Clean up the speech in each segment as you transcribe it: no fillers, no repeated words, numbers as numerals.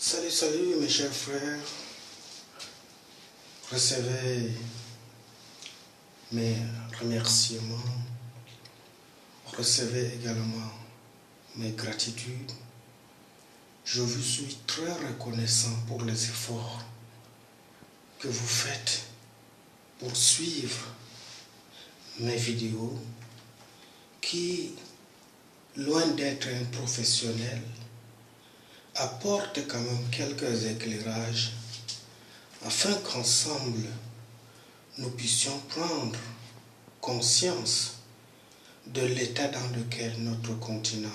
Salut, salut mes chers frères. Recevez mes remerciements. Recevez également mes gratitudes. Je vous suis très reconnaissant pour les efforts que vous faites pour suivre mes vidéos qui, loin d'être un professionnel, apportent quand même quelques éclairages afin qu'ensemble nous puissions prendre conscience de l'état dans lequel notre continent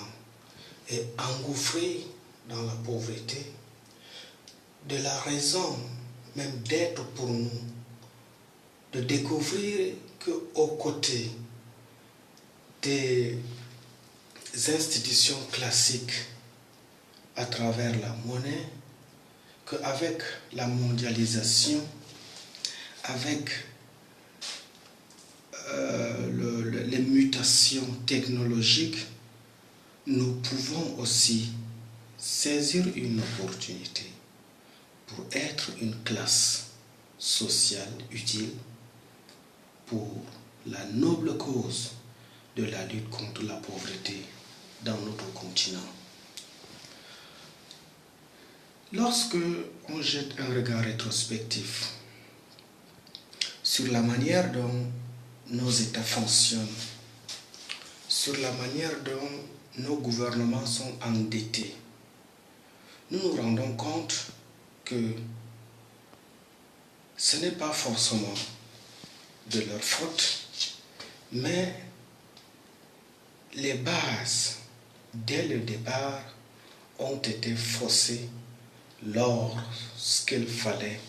est engouffré dans la pauvreté, de la raison même d'être pour nous, de découvrir qu'aux côtés des institutions classiques à travers la monnaie, qu'avec la mondialisation, avec les mutations technologiques, nous pouvons aussi saisir une opportunité pour être une classe sociale utile pour la noble cause de la lutte contre la pauvreté dans notre continent. Lorsque on jette un regard rétrospectif sur la manière dont nos États fonctionnent, sur la manière dont nos gouvernements sont endettés, nous nous rendons compte que ce n'est pas forcément de leur faute, mais les bases, dès le départ, ont été faussées lorsqu'il fallait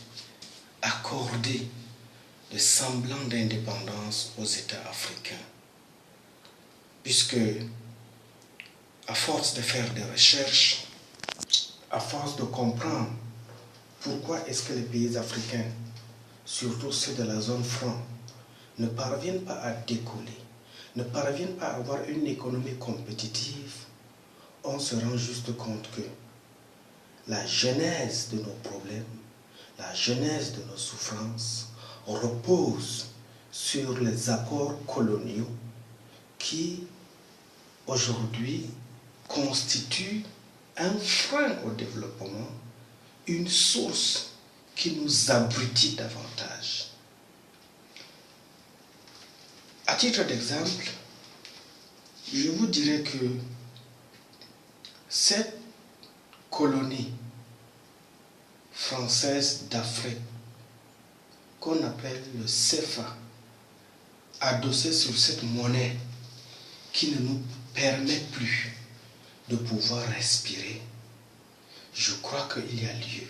accorder le semblant d'indépendance aux États africains. Puisque, à force de faire des recherches, à force de comprendre pourquoi est-ce que les pays africains, surtout ceux de la zone franc, ne parviennent pas à décoller, ne parviennent pas à avoir une économie compétitive, on se rend juste compte que la genèse de nos problèmes, la genèse de nos souffrances repose sur les accords coloniaux qui, aujourd'hui, constituent un frein au développement, une source qui nous abrutit davantage. À titre d'exemple, je vous dirais que cette colonie française d'Afrique, qu'on appelle le CFA, adossée sur cette monnaie qui ne nous permet plus de pouvoir respirer, je crois qu'il y a lieu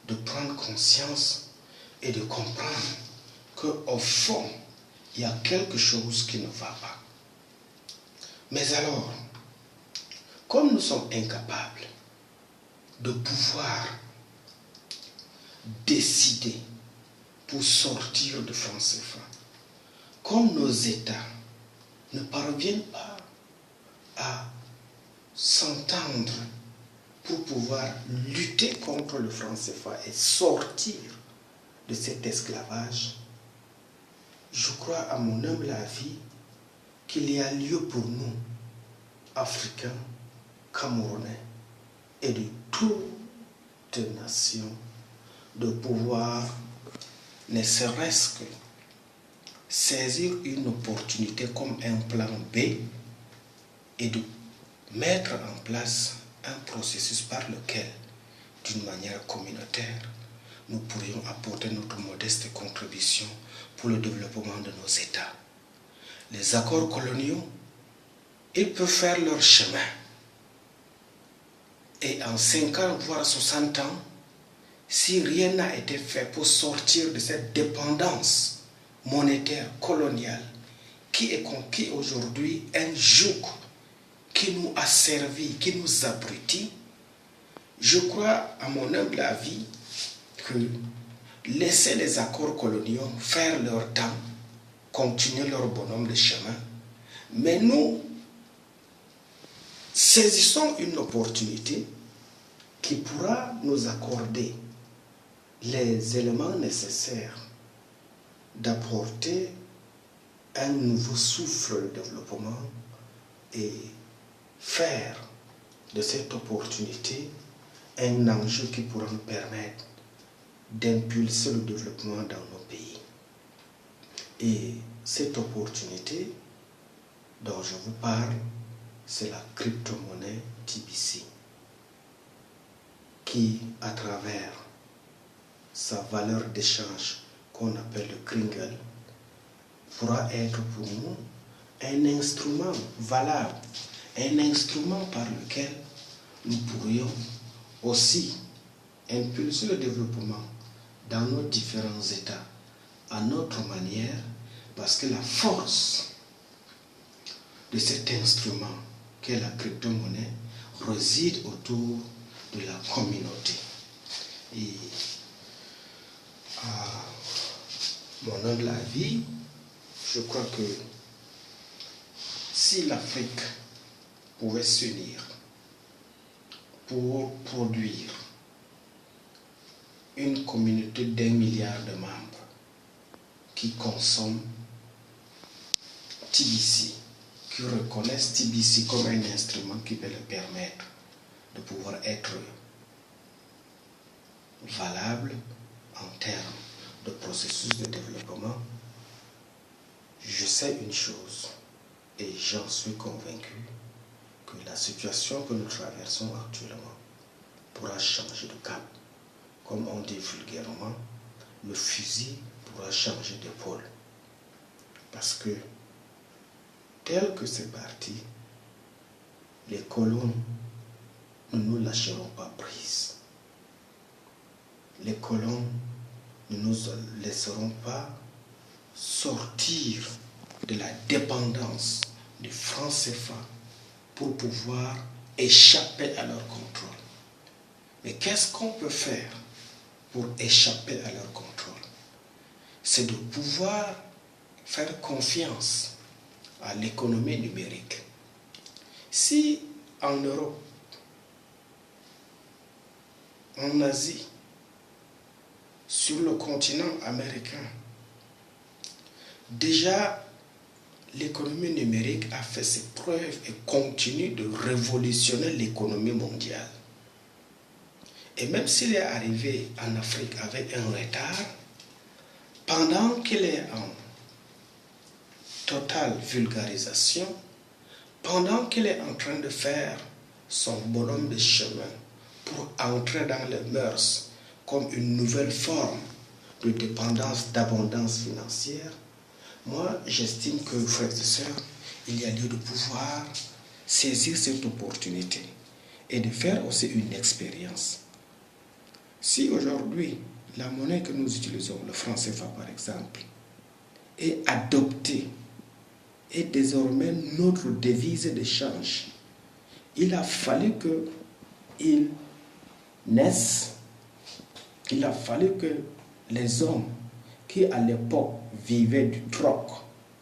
de prendre conscience et de comprendre qu'au fond, il y a quelque chose qui ne va pas. Mais alors, comme nous sommes incapables de pouvoir décider pour sortir de franc CFA, comme nos États ne parviennent pas à s'entendre pour pouvoir lutter contre le franc CFA et sortir de cet esclavage, je crois à mon humble avis qu'il y a lieu pour nous, Africains, Camerounais et de toutes nations, de pouvoir ne serait-ce que saisir une opportunité comme un plan B et de mettre en place un processus par lequel, d'une manière communautaire, nous pourrions apporter notre modeste contribution pour le développement de nos États. Les accords coloniaux, ils peuvent faire leur chemin. Et en 50 voire 60 ans, si rien n'a été fait pour sortir de cette dépendance monétaire coloniale qui est aujourd'hui un joug qui nous a servi, qui nous abrutit, je crois, à mon humble avis, que laisser les accords coloniaux faire leur temps, continuer leur bonhomme de chemin, mais nous saisissons une opportunité qui pourra nous accorder les éléments nécessaires d'apporter un nouveau souffle de développement et faire de cette opportunité un enjeu qui pourra nous permettre d'impulser le développement dans nos pays. Et cette opportunité dont je vous parle, c'est la crypto-monnaie TBC, qui, à travers sa valeur d'échange qu'on appelle le Kringle, pourra être pour nous un instrument valable, un instrument par lequel nous pourrions aussi impulser le développement dans nos différents États à notre manière, parce que la force de cet instrument qu'est la crypto-monnaie réside autour de la communauté. Et à mon humble avis, je crois que si l'Afrique pouvait s'unir pour produire une communauté d'1 milliard de membres qui consomment TBC, qui reconnaissent TBC comme un instrument qui peut leur permettre de pouvoir être valable en termes de processus de développement, je sais une chose, et j'en suis convaincu, que la situation que nous traversons actuellement pourra changer de cap. Comme on dit vulgairement, le fusil pourra changer d'épaule. Parce que, tel que c'est parti, les colons ne nous lâcheront pas prise. Les colons ne nous laisseront pas sortir de la dépendance du franc CFA pour pouvoir échapper à leur contrôle. Mais qu'est-ce qu'on peut faire pour échapper à leur contrôle? C'est de pouvoir faire confiance à l'économie numérique. Si en Europe, en Asie, sur le continent américain, déjà l'économie numérique a fait ses preuves et continue de révolutionner l'économie mondiale. Et même s'il est arrivé en Afrique avec un retard, pendant qu'il est en totale vulgarisation, pendant qu'il est en train de faire son bonhomme de chemin pour entrer dans les mœurs comme une nouvelle forme de dépendance, d'abondance financière, moi j'estime que, frères et sœurs, il y a lieu de pouvoir saisir cette opportunité et de faire aussi une expérience. Si aujourd'hui, la monnaie que nous utilisons, le franc CFA par exemple, est adoptée, est désormais notre devise d'échange, il a fallu qu'il naisse, il a fallu que les hommes qui à l'époque vivaient du troc,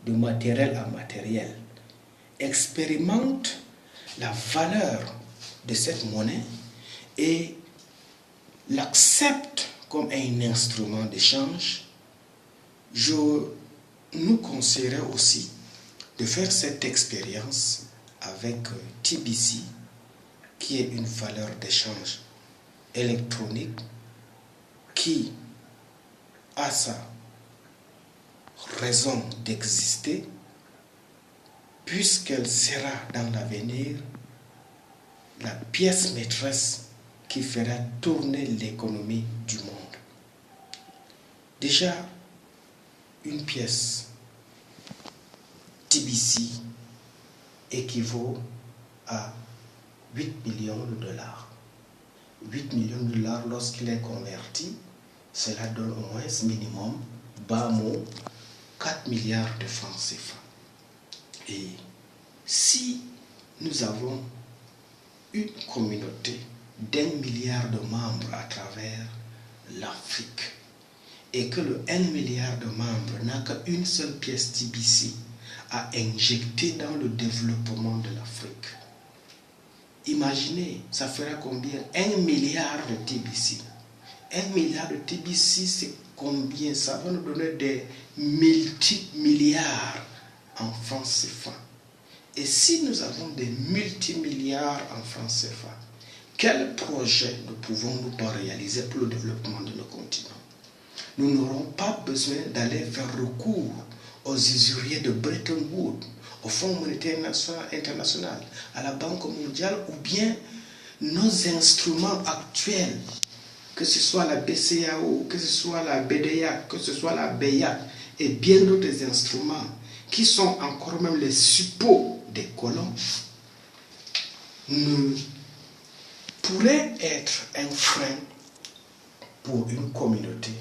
de matériel à matériel, expérimentent la valeur de cette monnaie et l'acceptent comme un instrument d'échange. Je nous conseillerais aussi de faire cette expérience avec TBC, qui est une valeur d'échange électronique qui a sa raison d'exister, puisqu'elle sera dans l'avenir la pièce maîtresse qui fera tourner l'économie du monde. Déjà, une pièce TBC équivaut à 8 millions de dollars. 8 millions de dollars, lorsqu'il est converti, cela donne au moins minimum, bas mot, 4 milliards de francs CFA. Et si nous avons une communauté d'1 milliard de membres à travers l'Afrique, et que le 1 milliard de membres n'a qu'une seule pièce TBC à injecter dans le développement de l'Afrique, Imaginez, ça fera combien? 1 milliard de TBC. 1 milliard de TBC, c'est combien? Ça va nous donner des multimilliards en francs CFA. Et si nous avons des multimilliards en francs CFA, quel projet ne pouvons-nous pas réaliser pour le développement de nos continents? Nous n'aurons pas besoin d'aller faire recours aux usuriers de Bretton Woods, au Fonds monétaire international, à la Banque mondiale, ou bien nos instruments actuels, que ce soit la BCAO, que ce soit la BDA, que ce soit la BEAC, et bien d'autres instruments qui sont encore même les suppôts des colons, ne pourraient être un frein pour une communauté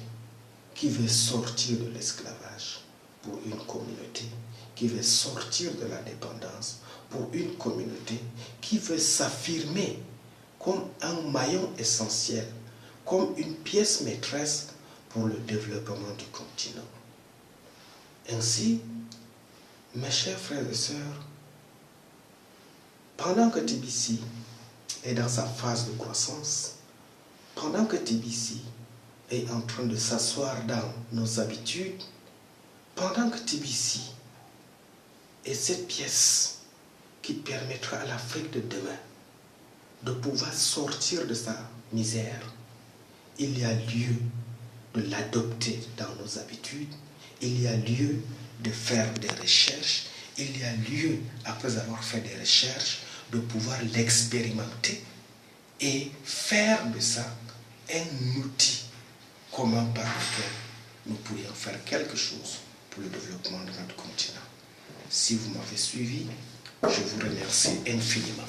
qui veut sortir de l'esclavage, pour une communauté qui veut sortir de la dépendance, pour une communauté qui veut s'affirmer comme un maillon essentiel, comme une pièce maîtresse pour le développement du continent. Ainsi, mes chers frères et sœurs, pendant que TBC est dans sa phase de croissance, pendant que TBC est en train de s'asseoir dans nos habitudes, pendant que TBC est cette pièce qui permettra à l'Afrique de demain de pouvoir sortir de sa misère, il y a lieu de l'adopter dans nos habitudes, il y a lieu de faire des recherches, il y a lieu, après avoir fait des recherches, de pouvoir l'expérimenter et faire de ça un outil commun par lequel nous pourrions faire quelque chose pour le développement de notre continent. Si vous m'avez suivi, je vous remercie infiniment.